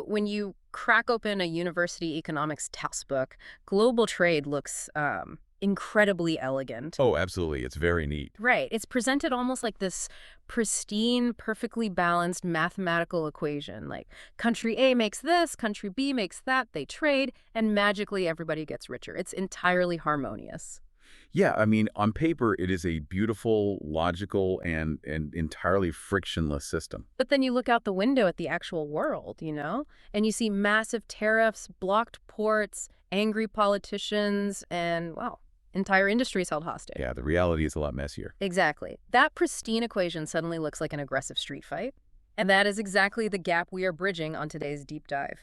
When you crack open a university economics textbook, global trade looks incredibly elegant. Oh, absolutely. It's very neat. Right. It's presented almost like this pristine, perfectly balanced mathematical equation. Like country A makes this, country B makes that, they trade, and magically everybody gets richer. It's entirely harmonious. Yeah, I mean, on paper, it is a beautiful, logical, and entirely frictionless system. But then you look out the window at the actual world, and you see massive tariffs, blocked ports, angry politicians, and, well, entire industries held hostage. Yeah, the reality is a lot messier. Exactly. That pristine equation suddenly looks like an aggressive street fight. And that is exactly the gap we are bridging on today's deep dive.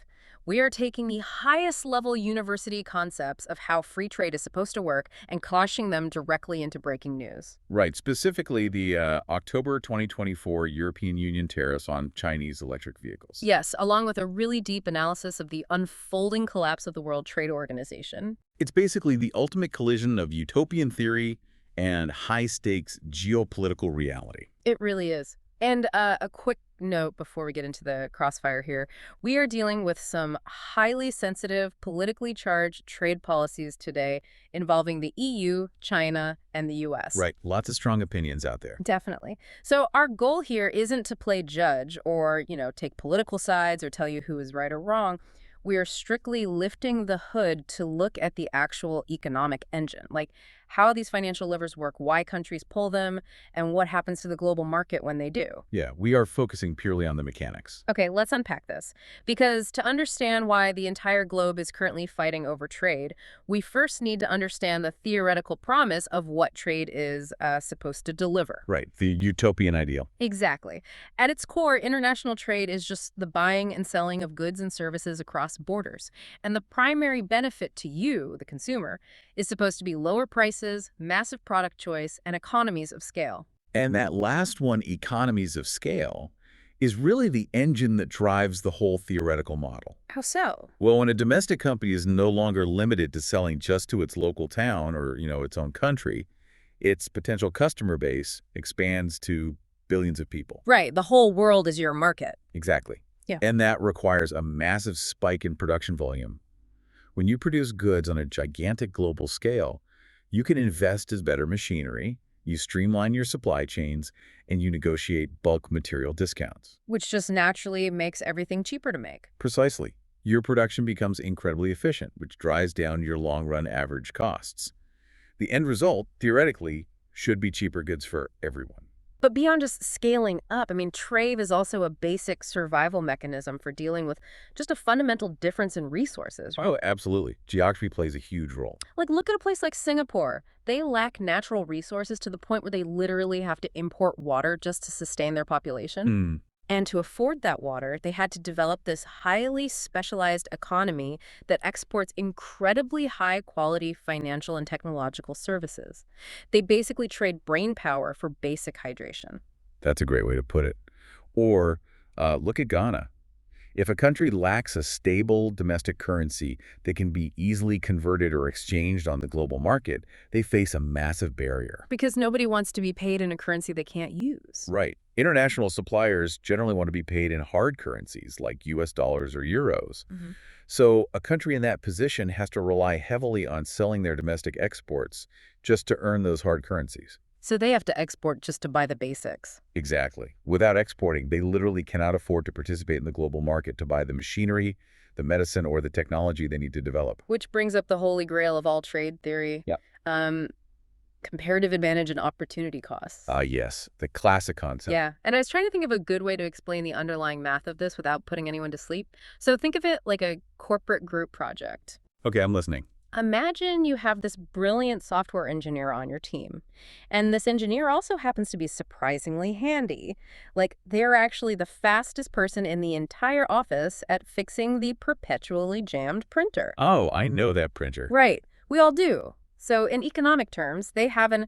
We are taking the highest level university concepts of how free trade is supposed to work and clashing them directly into breaking news. Right, specifically the October 2024 European Union tariffs on Chinese electric vehicles. Yes, along with a really deep analysis of the unfolding collapse of the World Trade Organization. It's basically the ultimate collision of utopian theory and high-stakes geopolitical reality. It really is. And a quick note before we get into the crossfire here. We are dealing with some highly sensitive, politically charged trade policies today involving the EU, China, and the US. Right, lots of strong opinions out there. Definitely. So our goal here isn't to play judge or, take political sides or tell you who is right or wrong. We are strictly lifting the hood to look at the actual economic engine, like how these financial levers work, why countries pull them, and what happens to the global market when they do. Yeah, we are focusing purely on the mechanics. Okay, let's unpack this. Because to understand why the entire globe is currently fighting over trade, we first need to understand the theoretical promise of what trade is supposed to deliver. Right, the utopian ideal. Exactly. At its core, international trade is just the buying and selling of goods and services across borders. And the primary benefit to you, the consumer, is supposed to be lower prices, massive product choice, and economies of scale. And that last one, economies of scale, is really the engine that drives the whole theoretical model. How so? Well, when a domestic company is no longer limited to selling just to its local town or, its own country, its potential customer base expands to billions of people. Right, the whole world is your market. Exactly. Yeah. And that requires a massive spike in production volume. When you produce goods on a gigantic global scale, you can invest in better machinery, you streamline your supply chains, and you negotiate bulk material discounts. Which just naturally makes everything cheaper to make. Precisely. Your production becomes incredibly efficient, which drives down your long-run average costs. The end result, theoretically, should be cheaper goods for everyone. But beyond just scaling up, trade is also a basic survival mechanism for dealing with just a fundamental difference in resources. Right? Oh, absolutely. Geography plays a huge role. Like, look at a place like Singapore. They lack natural resources to the point where they literally have to import water just to sustain their population. And to afford that water, they had to develop this highly specialized economy that exports incredibly high-quality financial and technological services. They basically trade brain power for basic hydration. That's a great way to put it. Or look at Ghana. If a country lacks a stable domestic currency that can be easily converted or exchanged on the global market, they face a massive barrier. Because nobody wants to be paid in a currency they can't use. Right. International suppliers generally want to be paid in hard currencies like US dollars or euros. So a country in that position has to rely heavily on selling their domestic exports just to earn those hard currencies. So they have to export just to buy the basics. Exactly. Without exporting, they literally cannot afford to participate in the global market to buy the machinery, the medicine, or the technology they need to develop. Which brings up the holy grail of all trade theory. Yeah. Comparative advantage and opportunity costs. Yes, the classic concept. Yeah, and I was trying to think of a good way to explain the underlying math of this without putting anyone to sleep. So think of it like a corporate group project. Okay, I'm listening. Imagine you have this brilliant software engineer on your team, and this engineer also happens to be surprisingly handy. Like, they're actually the fastest person in the entire office at fixing the perpetually jammed printer. Oh, I know that printer. Right, we all do. So in economic terms, they have an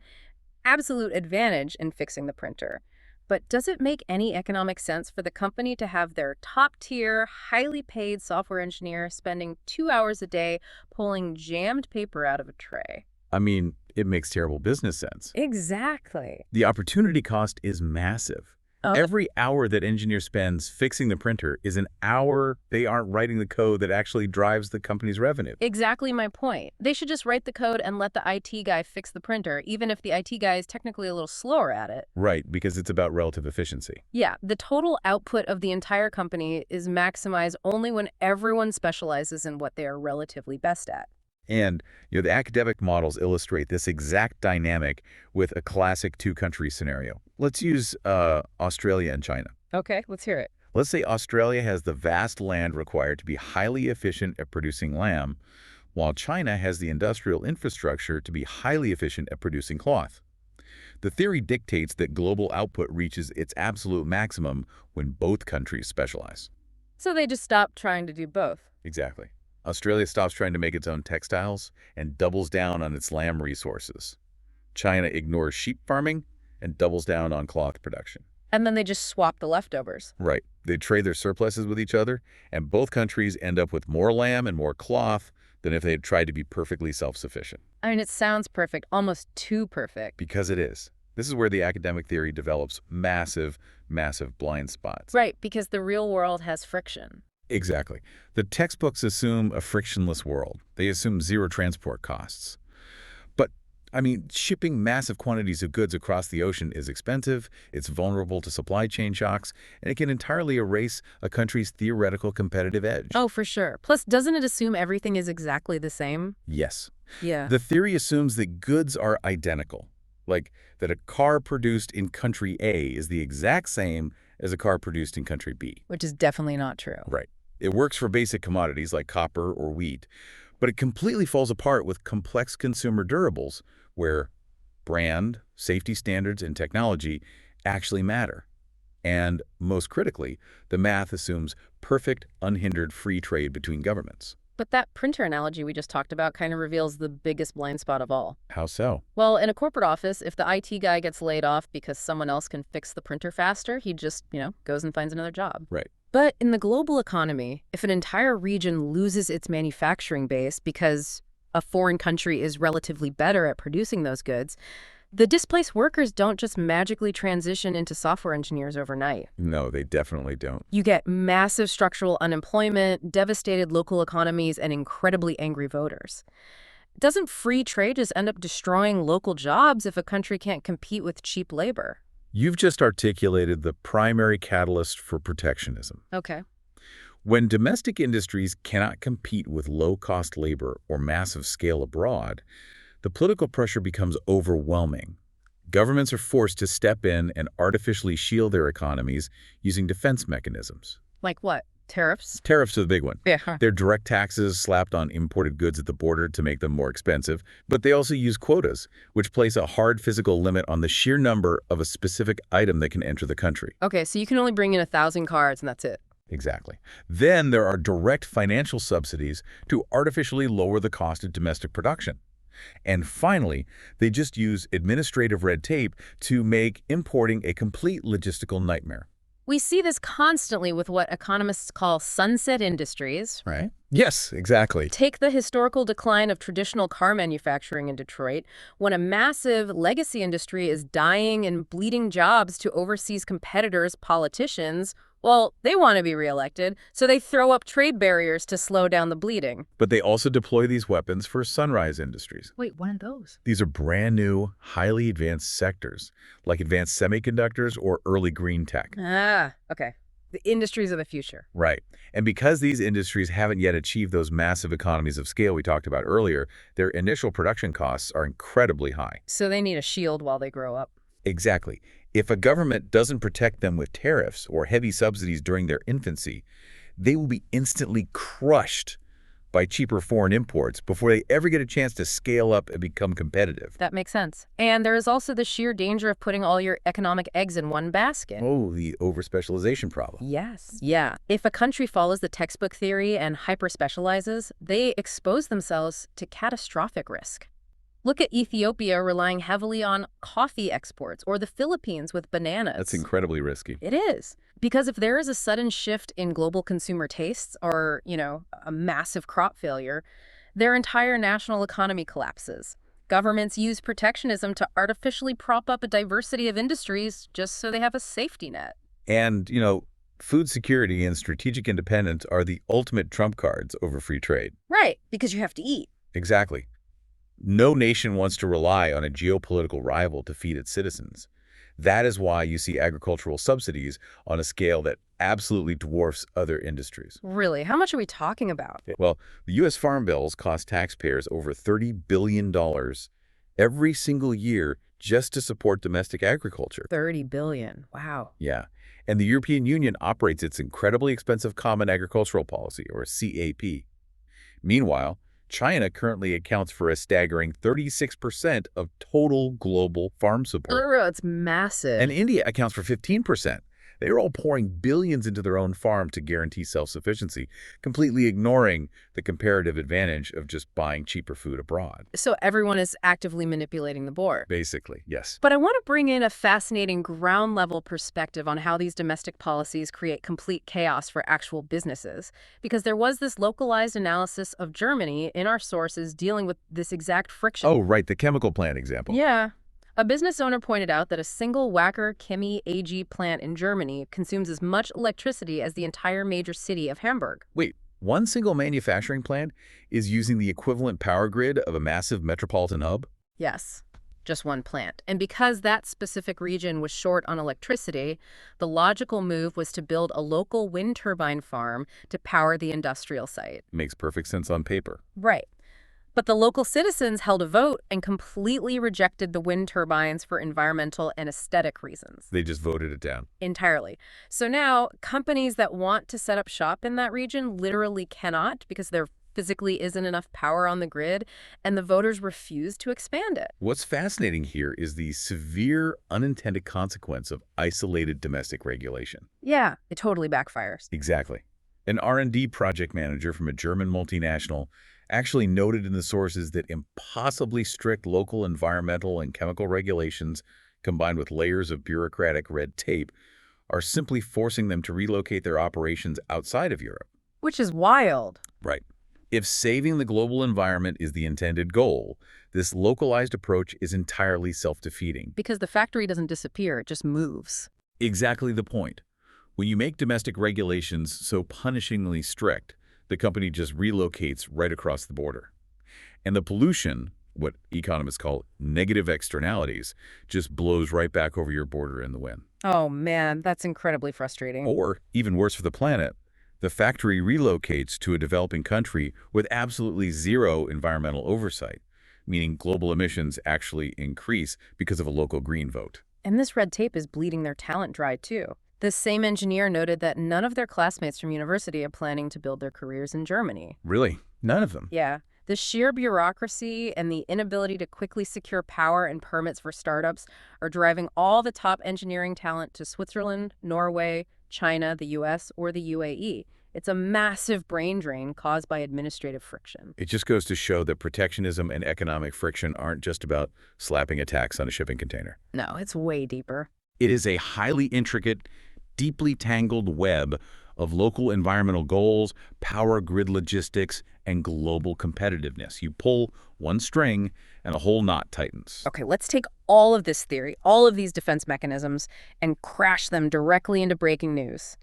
absolute advantage in fixing the printer. But does it make any economic sense for the company to have their top-tier, highly paid software engineer spending 2 hours a day pulling jammed paper out of a tray? I mean, it makes terrible business sense. Exactly. The opportunity cost is massive. Every hour that engineer spends fixing the printer is an hour they aren't writing the code that actually drives the company's revenue. Exactly my point. They should just write the code and let the IT guy fix the printer, even if the IT guy is technically a little slower at it. Right, because it's about relative efficiency. Yeah, the total output of the entire company is maximized only when everyone specializes in what they are relatively best at. And the academic models illustrate this exact dynamic with a classic two-country scenario. Let's use Australia and China. Okay, let's hear it. Let's say Australia has the vast land required to be highly efficient at producing lamb, while China has the industrial infrastructure to be highly efficient at producing cloth. The theory dictates that global output reaches its absolute maximum when both countries specialize. So they just stop trying to do both. Exactly. Australia stops trying to make its own textiles and doubles down on its lamb resources. China ignores sheep farming and doubles down on cloth production. And then they just swap the leftovers. Right. They trade their surpluses with each other, and both countries end up with more lamb and more cloth than if they had tried to be perfectly self-sufficient. I mean, it sounds perfect, almost too perfect. Because it is. This is where the academic theory develops massive, massive blind spots. Right, because the real world has friction. Exactly. The textbooks assume a frictionless world. They assume zero transport costs. But, I mean, shipping massive quantities of goods across the ocean is expensive, it's vulnerable to supply chain shocks, and it can entirely erase a country's theoretical competitive edge. Oh, for sure. Plus, doesn't it assume everything is exactly the same? Yes. Yeah. The theory assumes that goods are identical, like that a car produced in country A is the exact same as a car produced in country B. Which is definitely not true. Right. It works for basic commodities like copper or wheat, but it completely falls apart with complex consumer durables where brand, safety standards, and technology actually matter. And most critically, the math assumes perfect, unhindered free trade between governments. But that printer analogy we just talked about kind of reveals the biggest blind spot of all. How so? Well, in a corporate office, if the IT guy gets laid off because someone else can fix the printer faster, he just, goes and finds another job. Right. But in the global economy, if an entire region loses its manufacturing base because a foreign country is relatively better at producing those goods, the displaced workers don't just magically transition into software engineers overnight. No, they definitely don't. You get massive structural unemployment, devastated local economies, and incredibly angry voters. Doesn't free trade just end up destroying local jobs if a country can't compete with cheap labor? You've just articulated the primary catalyst for protectionism. Okay. When domestic industries cannot compete with low-cost labor or massive scale abroad, the political pressure becomes overwhelming. Governments are forced to step in and artificially shield their economies using defense mechanisms. Like what? Tariffs? Tariffs are the big one. Yeah. They're direct taxes slapped on imported goods at the border to make them more expensive, but they also use quotas, which place a hard physical limit on the sheer number of a specific item that can enter the country. Okay, so you can only bring in 1,000 cards and that's it. Exactly. Then there are direct financial subsidies to artificially lower the cost of domestic production. And finally, they just use administrative red tape to make importing a complete logistical nightmare. We see this constantly with what economists call sunset industries. Right? Yes, exactly. Take the historical decline of traditional car manufacturing in Detroit, when a massive legacy industry is dying and bleeding jobs to overseas competitors, politicians. Well, they want to be reelected, so they throw up trade barriers to slow down the bleeding. But they also deploy these weapons for sunrise industries. Wait, what are those? These are brand new, highly advanced sectors, like advanced semiconductors or early green tech. Ah, okay. The industries of the future. Right. And because these industries haven't yet achieved those massive economies of scale we talked about earlier, their initial production costs are incredibly high. So they need a shield while they grow up. Exactly. If a government doesn't protect them with tariffs or heavy subsidies during their infancy, they will be instantly crushed by cheaper foreign imports before they ever get a chance to scale up and become competitive. That makes sense. And there is also the sheer danger of putting all your economic eggs in one basket. Oh, the overspecialization problem. Yes. Yeah. If a country follows the textbook theory and hyper-specializes, they expose themselves to catastrophic risk. Look at Ethiopia relying heavily on coffee exports, or the Philippines with bananas. That's incredibly risky. It is. Because if there is a sudden shift in global consumer tastes or, a massive crop failure, their entire national economy collapses. Governments use protectionism to artificially prop up a diversity of industries just so they have a safety net. And, food security and strategic independence are the ultimate trump cards over free trade. Right, because you have to eat. Exactly. No nation wants to rely on a geopolitical rival to feed its citizens. That is why you see agricultural subsidies on a scale that absolutely dwarfs other industries. Really? How much are we talking about? Well, the U.S. farm bills cost taxpayers over $30 billion every single year just to support domestic agriculture. 30 billion. Wow. Yeah. And the European Union operates its incredibly expensive Common Agricultural Policy, or CAP. Meanwhile, China currently accounts for a staggering 36% of total global farm support. It's massive. And India accounts for 15%. They are all pouring billions into their own farm to guarantee self-sufficiency, completely ignoring the comparative advantage of just buying cheaper food abroad. So everyone is actively manipulating the board. Basically, yes. But I want to bring in a fascinating ground-level perspective on how these domestic policies create complete chaos for actual businesses. Because there was this localized analysis of Germany in our sources dealing with this exact friction. Oh, right, the chemical plant example. Yeah. A business owner pointed out that a single Wacker Chemie AG plant in Germany consumes as much electricity as the entire major city of Hamburg. Wait, one single manufacturing plant is using the equivalent power grid of a massive metropolitan hub? Yes, just one plant. And because that specific region was short on electricity, the logical move was to build a local wind turbine farm to power the industrial site. Makes perfect sense on paper. Right. But the local citizens held a vote and completely rejected the wind turbines for environmental and aesthetic reasons. They just voted it down. Entirely. So now, companies that want to set up shop in that region literally cannot because there physically isn't enough power on the grid, and the voters refuse to expand it. What's fascinating here is the severe unintended consequence of isolated domestic regulation. Yeah, it totally backfires. Exactly. An R&D project manager from a German multinational actually noted in the sources that impossibly strict local environmental and chemical regulations, combined with layers of bureaucratic red tape, are simply forcing them to relocate their operations outside of Europe. Which is wild. Right. If saving the global environment is the intended goal, this localized approach is entirely self-defeating. Because the factory doesn't disappear, it just moves. Exactly the point. When you make domestic regulations so punishingly strict, the company just relocates right across the border. And the pollution, what economists call negative externalities, just blows right back over your border in the wind. Oh man, that's incredibly frustrating. Or, even worse for the planet, the factory relocates to a developing country with absolutely zero environmental oversight, meaning global emissions actually increase because of a local green vote. And this red tape is bleeding their talent dry too. This same engineer noted that none of their classmates from university are planning to build their careers in Germany. Really? None of them? Yeah. The sheer bureaucracy and the inability to quickly secure power and permits for startups are driving all the top engineering talent to Switzerland, Norway, China, the US, or the UAE. It's a massive brain drain caused by administrative friction. It just goes to show that protectionism and economic friction aren't just about slapping a tax on a shipping container. No, it's way deeper. It is a highly intricate, deeply tangled web of local environmental goals, power grid logistics, and global competitiveness. You pull one string and a whole knot tightens. Okay, let's take all of this theory, all of these defense mechanisms, and crash them directly into breaking news.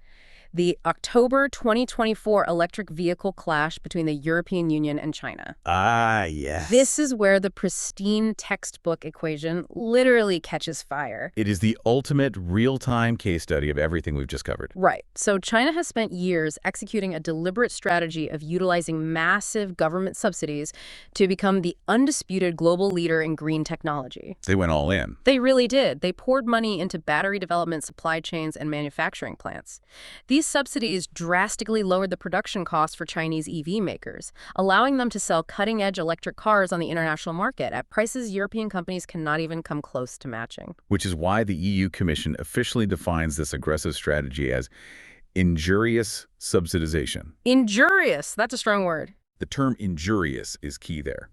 The October 2024 electric vehicle clash between the European Union and China. Ah, yes. This is where the pristine textbook equation literally catches fire. It is the ultimate real-time case study of everything we've just covered. Right. So China has spent years executing a deliberate strategy of utilizing massive government subsidies to become the undisputed global leader in green technology. They went all in. They really did. They poured money into battery development, supply chains, and manufacturing plants. These subsidies drastically lowered the production costs for Chinese EV makers, allowing them to sell cutting-edge electric cars on the international market at prices European companies cannot even come close to matching. Which is why the EU Commission officially defines this aggressive strategy as injurious subsidization. Injurious, that's a strong word. The term injurious is key there.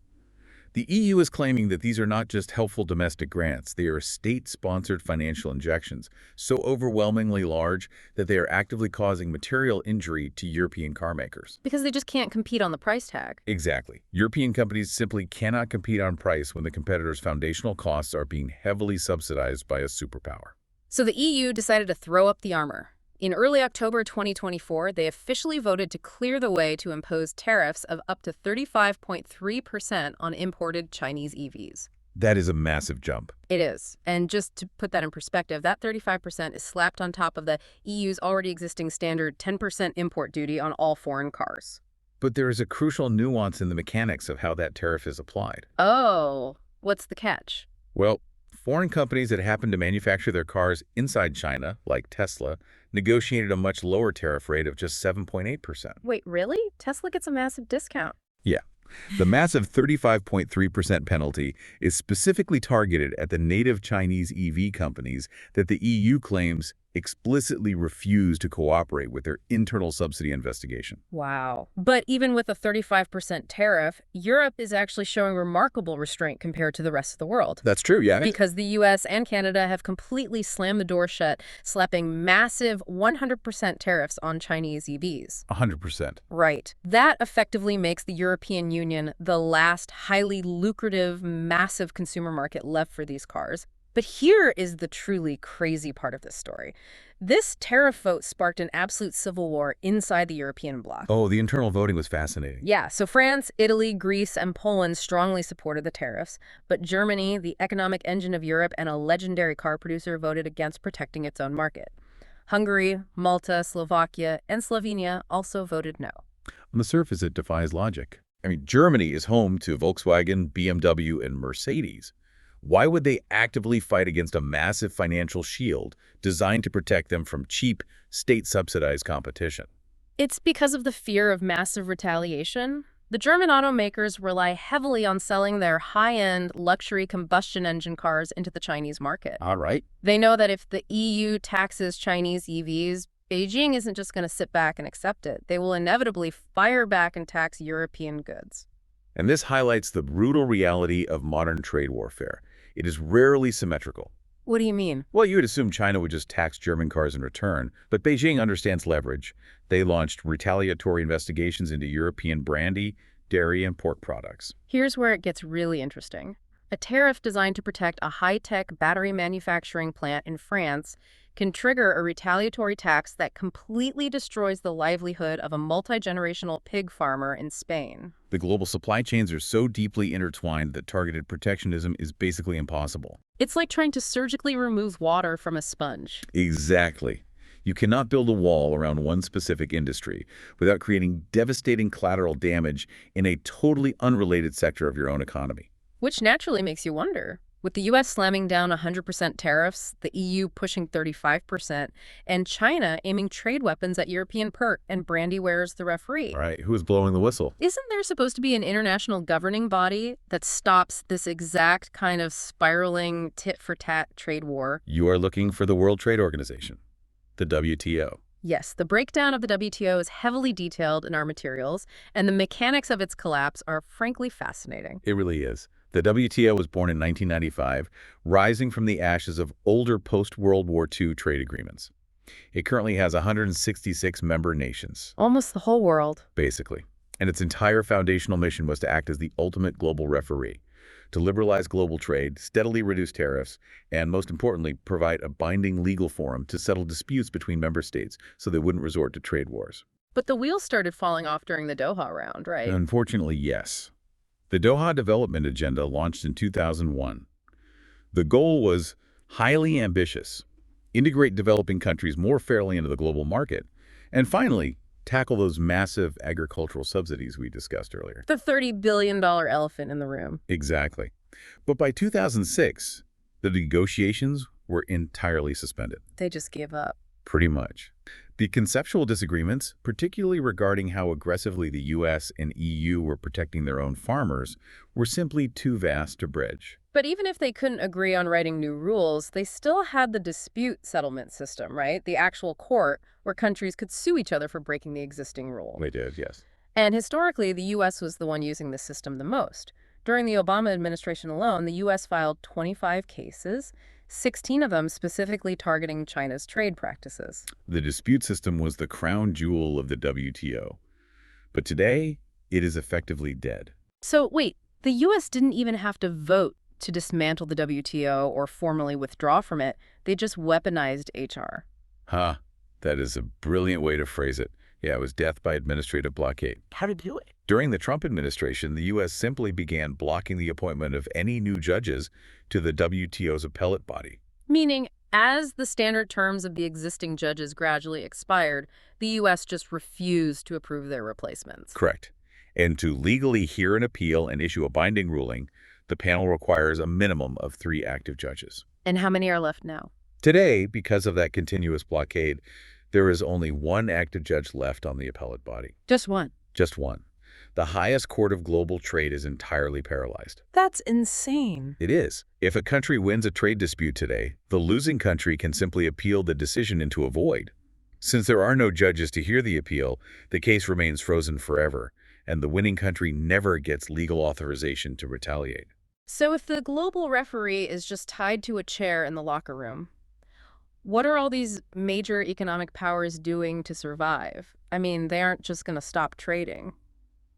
The EU is claiming that these are not just helpful domestic grants, they are state-sponsored financial injections, so overwhelmingly large that they are actively causing material injury to European car makers. Because they just can't compete on the price tag. Exactly. European companies simply cannot compete on price when the competitor's foundational costs are being heavily subsidized by a superpower. So the EU decided to throw up the armor. In early October 2024, they officially voted to clear the way to impose tariffs of up to 35.3% on imported Chinese EVs. That is a massive jump. It is. And just to put that in perspective, that 35% is slapped on top of the EU's already existing standard 10% import duty on all foreign cars. But there is a crucial nuance in the mechanics of how that tariff is applied. Oh, what's the catch? Well, foreign companies that happen to manufacture their cars inside China, like Tesla, negotiated a much lower tariff rate of just 7.8%. Wait, really? Tesla gets a massive discount. Yeah. The massive 35.3% penalty is specifically targeted at the native Chinese EV companies that the EU claims explicitly refuse to cooperate with their internal subsidy investigation. Wow. But even with a 35% tariff, Europe is actually showing remarkable restraint compared to the rest of the world. That's true, yeah. Because the US and Canada have completely slammed the door shut, slapping massive 100% tariffs on Chinese EVs. 100%. Right. That effectively makes the European Union the last highly lucrative, massive consumer market left for these cars. But here is the truly crazy part of this story. This tariff vote sparked an absolute civil war inside the European bloc. Oh, the internal voting was fascinating. Yeah, so France, Italy, Greece, and Poland strongly supported the tariffs, but Germany, the economic engine of Europe and a legendary car producer, voted against protecting its own market. Hungary, Malta, Slovakia, and Slovenia also voted no. On the surface, it defies logic. I mean, Germany is home to Volkswagen, BMW, and Mercedes. Why would they actively fight against a massive financial shield designed to protect them from cheap, state-subsidized competition? It's because of the fear of massive retaliation. The German automakers rely heavily on selling their high-end luxury combustion engine cars into the Chinese market. All right. They know that if the EU taxes Chinese EVs, Beijing isn't just going to sit back and accept it. They will inevitably fire back and tax European goods. And this highlights the brutal reality of modern trade warfare. It is rarely symmetrical. What do you mean? Well, you would assume China would just tax German cars in return, but Beijing understands leverage. They launched retaliatory investigations into European brandy, dairy, and pork products. Here's where it gets really interesting. A tariff designed to protect a high-tech battery manufacturing plant in France can trigger a retaliatory tax that completely destroys the livelihood of a multi-generational pig farmer in Spain. The global supply chains are so deeply intertwined that targeted protectionism is basically impossible. It's like trying to surgically remove water from a sponge. Exactly. You cannot build a wall around one specific industry without creating devastating collateral damage in a totally unrelated sector of your own economy. Which naturally makes you wonder. With the U.S. slamming down 100% tariffs, the EU pushing 35%, and China aiming trade weapons at European pork and brandy wares the referee. All right, who's blowing the whistle? Isn't there supposed to be an international governing body that stops this exact kind of spiraling tit-for-tat trade war? You are looking for the World Trade Organization, the WTO. Yes, the breakdown of the WTO is heavily detailed in our materials, and the mechanics of its collapse are frankly fascinating. It really is. The WTO was born in 1995, rising from the ashes of older post-World War II trade agreements. It currently has 166 member nations. Almost the whole world. Basically. And its entire foundational mission was to act as the ultimate global referee, to liberalize global trade, steadily reduce tariffs, and most importantly, provide a binding legal forum to settle disputes between member states so they wouldn't resort to trade wars. But the wheels started falling off during the Doha round, right? Unfortunately, yes. The Doha Development Agenda launched in 2001. The goal was highly ambitious: integrate developing countries more fairly into the global market, and finally, tackle those massive agricultural subsidies we discussed earlier. The $30 billion elephant in the room. Exactly. But by 2006, the negotiations were entirely suspended. They just gave up. Pretty much. The conceptual disagreements, particularly regarding how aggressively the U.S. and EU were protecting their own farmers, were simply too vast to bridge. But even if they couldn't agree on writing new rules, they still had the dispute settlement system, right? The actual court where countries could sue each other for breaking the existing rule. They did, yes. And historically, the U.S. was the one using this system the most. During the Obama administration alone, the U.S. filed 25 cases, 16 of them specifically targeting China's trade practices. The dispute system was the crown jewel of the WTO. But today, it is effectively dead. So wait, the U.S. didn't even have to vote to dismantle the WTO or formally withdraw from it. They just weaponized HR. Huh. That is a brilliant way to phrase it. Yeah, it was death by administrative blockade. How to do it? During the Trump administration, the U.S. simply began blocking the appointment of any new judges to the WTO's appellate body. Meaning, as the standard terms of the existing judges gradually expired, the U.S. just refused to approve their replacements. Correct. And to legally hear an appeal and issue a binding ruling, the panel requires a minimum of 3 active judges. And how many are left now? Today, because of that continuous blockade, there is only 1 active judge left on the appellate body. Just one. Just one. The highest court of global trade is entirely paralyzed. That's insane. It is. If a country wins a trade dispute today, the losing country can simply appeal the decision into a void. Since there are no judges to hear the appeal, the case remains frozen forever, and the winning country never gets legal authorization to retaliate. So if the global referee is just tied to a chair in the locker room, what are all these major economic powers doing to survive? I mean, they aren't just going to stop trading.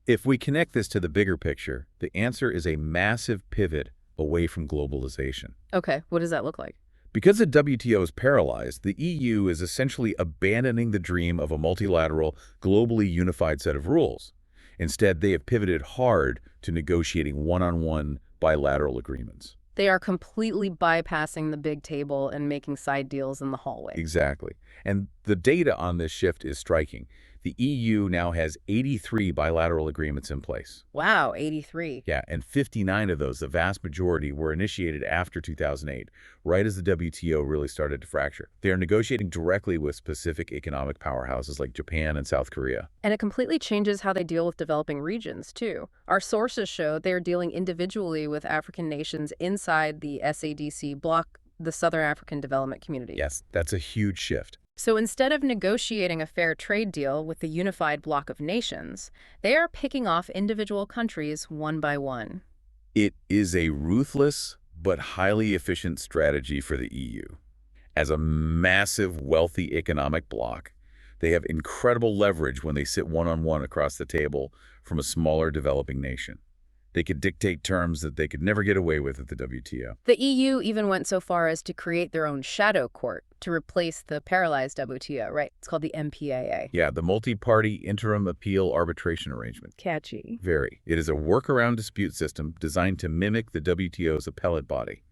If we connect this to the bigger picture, the answer is a massive pivot away from globalization. Okay, what does that look like? Because the WTO is paralyzed, the EU is essentially abandoning the dream of a multilateral, globally unified set of rules. Instead, they have pivoted hard to negotiating one-on-one bilateral agreements. They are completely bypassing the big table and making side deals in the hallway. Exactly. And the data on this shift is striking. The EU now has 83 bilateral agreements in place. Wow, 83. Yeah, and 59 of those, the vast majority, were initiated after 2008, right as the WTO really started to fracture. They are negotiating directly with specific economic powerhouses like Japan and South Korea. And it completely changes how they deal with developing regions, too. Our sources show they are dealing individually with African nations inside the SADC bloc, the Southern African Development Community. Yes, that's a huge shift. So instead of negotiating a fair trade deal with the unified bloc of nations, they are picking off individual countries one by one. It is a ruthless but highly efficient strategy for the EU. As a massive, wealthy economic bloc, they have incredible leverage when they sit one-on-one across the table from a smaller developing nation. They could dictate terms that they could never get away with at the WTO. The EU even went so far as to create their own shadow court to replace the paralyzed WTO, right? It's called the MPAA. Yeah, the multi-party interim appeal arbitration arrangement. Catchy. Very. It is a workaround dispute system designed to mimic the WTO's appellate body.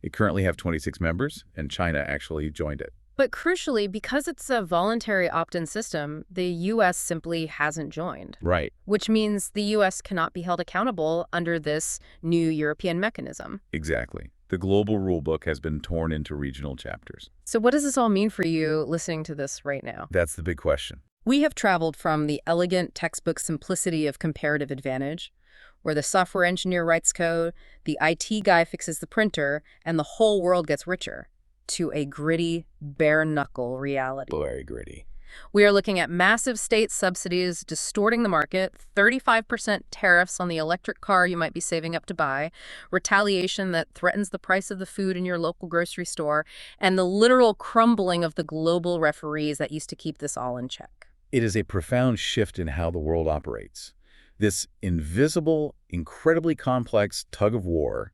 It currently has 26 members, and China actually joined it. But crucially, because it's a voluntary opt-in system, the U.S. simply hasn't joined. Right. Which means the U.S. cannot be held accountable under this new European mechanism. Exactly. The global rulebook has been torn into regional chapters. So what does this all mean for you listening to this right now? That's the big question. We have traveled from the elegant textbook simplicity of comparative advantage, where the software engineer writes code, the IT guy fixes the printer, and the whole world gets richer, to a gritty, bare-knuckle reality. Very gritty. We are looking at massive state subsidies distorting the market, 35% tariffs on the electric car you might be saving up to buy, retaliation that threatens the price of the food in your local grocery store, and the literal crumbling of the global referees that used to keep this all in check. It is a profound shift in how the world operates. This invisible, incredibly complex tug of war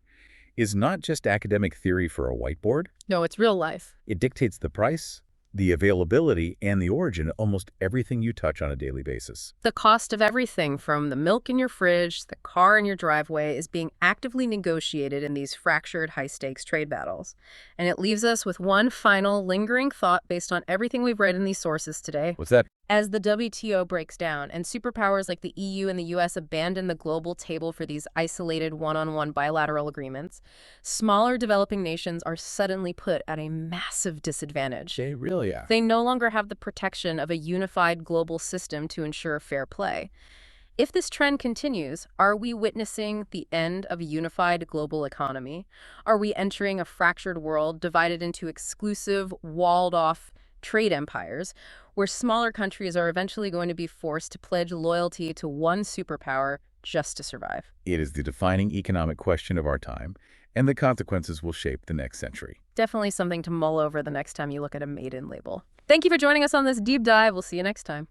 is not just academic theory for a whiteboard. No, it's real life. It dictates the price, the availability, and the origin of almost everything you touch on a daily basis. The cost of everything from the milk in your fridge, the car in your driveway, is being actively negotiated in these fractured high-stakes trade battles. And it leaves us with one final lingering thought based on everything we've read in these sources today. What's that? As the WTO breaks down and superpowers like the EU and the US abandon the global table for these isolated one-on-one bilateral agreements, smaller developing nations are suddenly put at a massive disadvantage. They really are. They no longer have the protection of a unified global system to ensure fair play. If this trend continues, are we witnessing the end of a unified global economy? Are we entering a fractured world divided into exclusive, walled-off trade empires, where smaller countries are eventually going to be forced to pledge loyalty to one superpower just to survive. It is the defining economic question of our time, and the consequences will shape the next century. Definitely something to mull over the next time you look at a made-in label. Thank you for joining us on this deep dive. We'll see you next time.